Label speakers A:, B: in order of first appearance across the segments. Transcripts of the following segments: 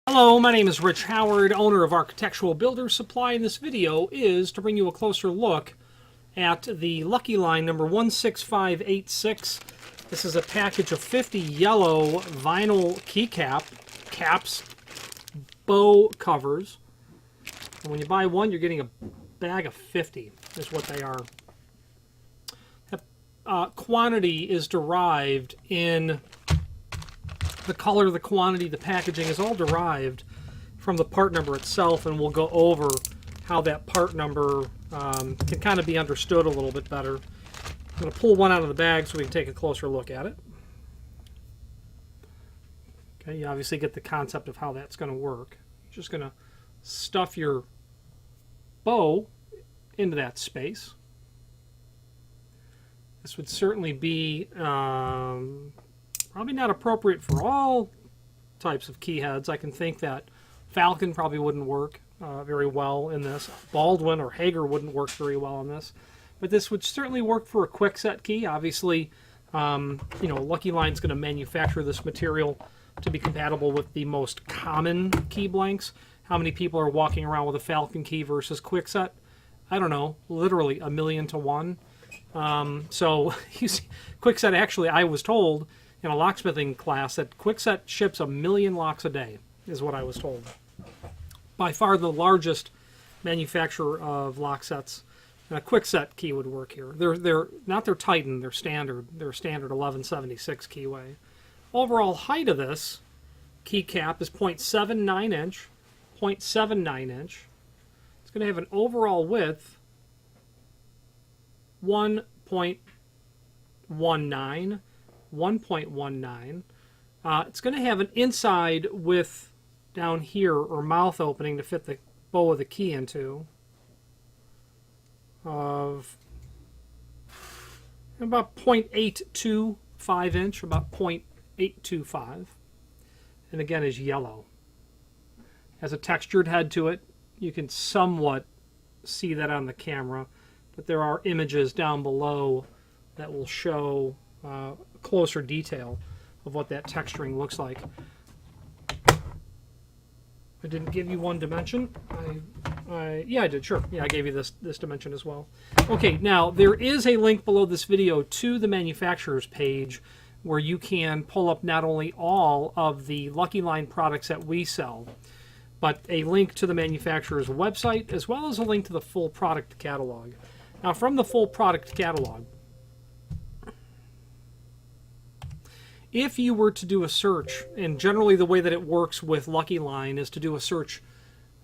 A: Hello, my name is Rich Howard, owner of Architectural Builders Supply, and this video is to bring you a closer look at the Lucky Line number 16586. This is a package of 50 yellow vinyl caps, bow covers. And when you buy one, you're getting a bag of 50, is what they are. Quantity is derived in the color, the quantity, the packaging is all derived from the part number itself, and we'll go over how that part number can kind of be understood a little bit better. I'm going to pull one out of the bag so we can take a closer look at it. Okay, you obviously get the concept of how that's going to work. You're just going to stuff your bow into that space. This would certainly be probably not appropriate for all types of key heads. I can think that Falcon probably wouldn't work very well in this. Baldwin or Hager wouldn't work very well in this. But this would certainly work for a Kwikset key. Obviously, Lucky Line's going to manufacture this material to be compatible with the most common key blanks. How many people are walking around with a Falcon key versus Kwikset? I don't know, literally 1,000,000 to 1. So you see, Kwikset, actually, I was told in a locksmithing class that Kwikset ships 1,000,000 locks a day, is what I was told. By far the largest manufacturer of lock sets. And a Kwikset key would work here. They're not their Titan, they're standard. They're standard 1176 keyway. Overall height of this keycap is 0.79 inch. 0.79 inch. It's going to have an overall width 1.19. 1.19. It's going to have an inside width down here, or mouth opening to fit the bow of the key into, of about 0.825 inch, about 0.825. And again is yellow. Has a textured head to it. You can somewhat see that on the camera, but there are images down below that will show closer detail of what that texturing looks like. I didn't give you one dimension. Yeah, I did, sure. Yeah, I gave you this dimension as well. Okay, now there is a link below this video to the manufacturer's page where you can pull up not only all of the Lucky Line products that we sell, but a link to the manufacturer's website, as well as a link to the full product catalog. Now, from the full product catalog, if you were to do a search, and generally the way that it works with Lucky Line is to do a search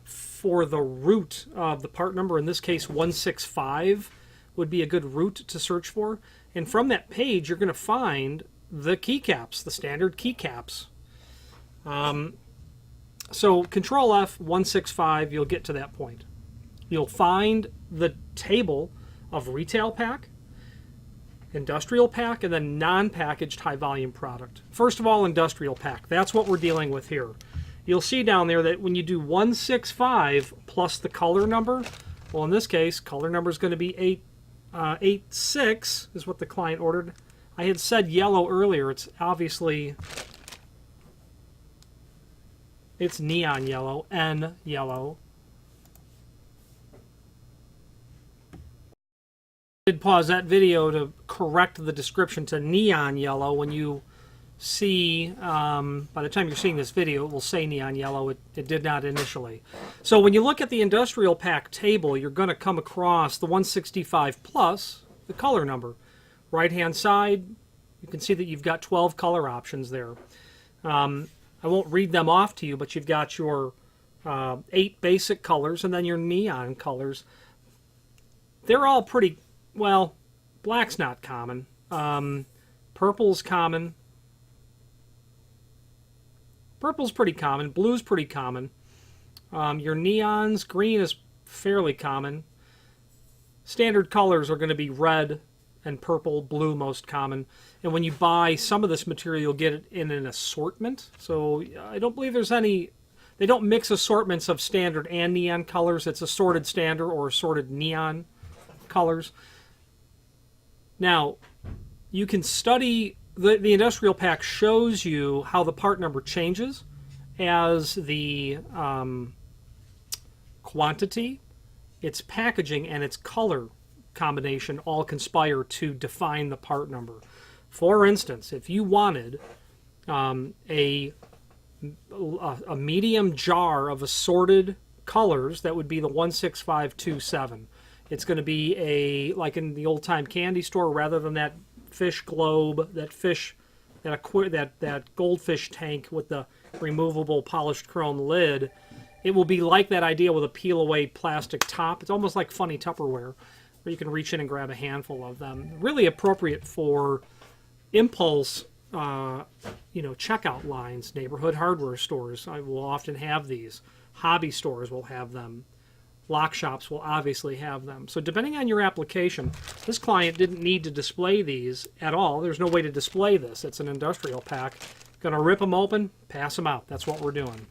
A: for the root of the part number, in this case 165 would be a good root to search for, and from that page you're going to find the keycaps, the standard keycaps. So Control F 165, you'll get to that point. You'll find the table of retail pack, industrial pack, and then non-packaged high-volume product. First of all, industrial pack. That's what we're dealing with here. You'll see down there that when you do 165 plus the color number, well, in this case, color number is going to be 86 is what the client ordered. I had said yellow earlier. It's obviously, it's neon yellow, N yellow. I did pause that video to correct the description to neon yellow. When you see, by the time you're seeing this video, it will say neon yellow. It did not initially. So when you look at the industrial pack table, you're going to come across the 165 plus the color number. Right hand side, you can see that you've got 12 color options there. I won't read them off to you, but you've got your 8 basic colors and then your neon colors. They're all pretty, well, black's not common. Purple's common. Purple's pretty common. Blue's pretty common. Your neons, green is fairly common. Standard colors are going to be red and purple, blue most common. And when you buy some of this material, you'll get it in an assortment. So I don't believe there's any, they don't mix assortments of standard and neon colors. It's assorted standard or assorted neon colors. Now, you can study, the industrial pack shows you how the part number changes as the quantity, its packaging, and its color combination all conspire to define the part number. For instance, if you wanted a medium jar of assorted colors, that would be the 16527. It's going to be like in the old time candy store, rather than that fish globe, that goldfish tank with the removable polished chrome lid. It will be like that idea with a peel away plastic top. It's almost like funny Tupperware, where you can reach in and grab a handful of them. Really appropriate for impulse checkout lines. Neighborhood hardware stores will often have these. Hobby stores will have them. Lock shops will obviously have them. So depending on your application, this client didn't need to display these at all. There's no way to display this. It's an industrial pack. Going to rip them open, pass them out. That's what we're doing.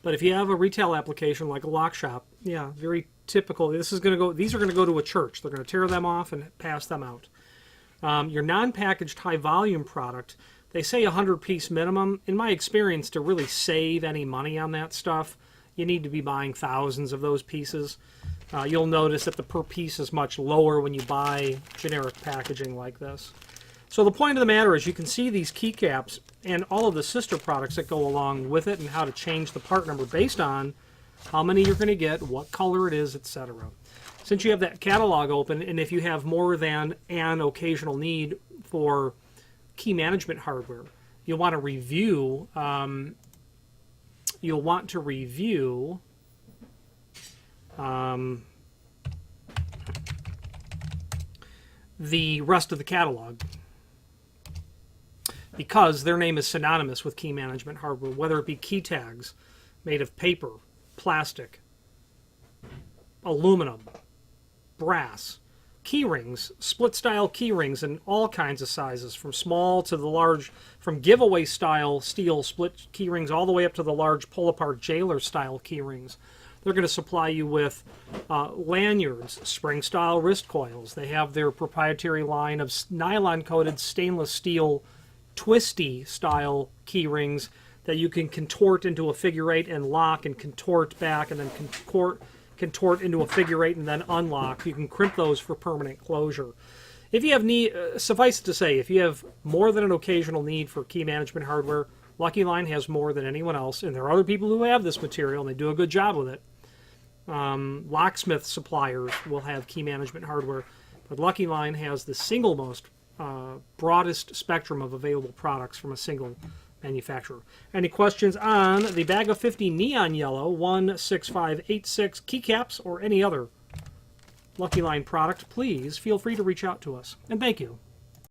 A: But if you have a retail application like a lock shop, yeah, very typical. These are going to go to a church. They're going to tear them off and pass them out. Your non-packaged high-volume product, they say 100-piece minimum. In my experience, to really save any money on that stuff, you need to be buying thousands of those pieces. You'll notice that the per piece is much lower when you buy generic packaging like this. So the point of the matter is, you can see these keycaps and all of the sister products that go along with it, and how to change the part number based on how many you're going to get, what color it is, etc. Since you have that catalog open, and if you have more than an occasional need for key management hardware, you'll want to review. The rest of the catalog, because their name is synonymous with key management hardware, whether it be key tags made of paper, plastic, aluminum, brass, key rings, split style key rings in all kinds of sizes, from small to the large, from giveaway style steel split key rings all the way up to the large pull apart jailer style key rings. They're going to supply you with lanyards, spring style wrist coils. They have their proprietary line of nylon coated stainless steel twisty style key rings that you can contort into a figure eight and lock, and contort back, and then contort into a figure eight and then unlock. You can crimp those for permanent closure. If you have need, suffice it to say, if you have more than an occasional need for key management hardware, Lucky Line has more than anyone else, and there are other people who have this material and they do a good job with it. Locksmith suppliers will have key management hardware, but Lucky Line has the single most broadest spectrum of available products from a single manufacturer. Any questions on the Bag of 50 Neon Yellow 16586 keycaps or any other Lucky Line product, please feel free to reach out to us. And thank you.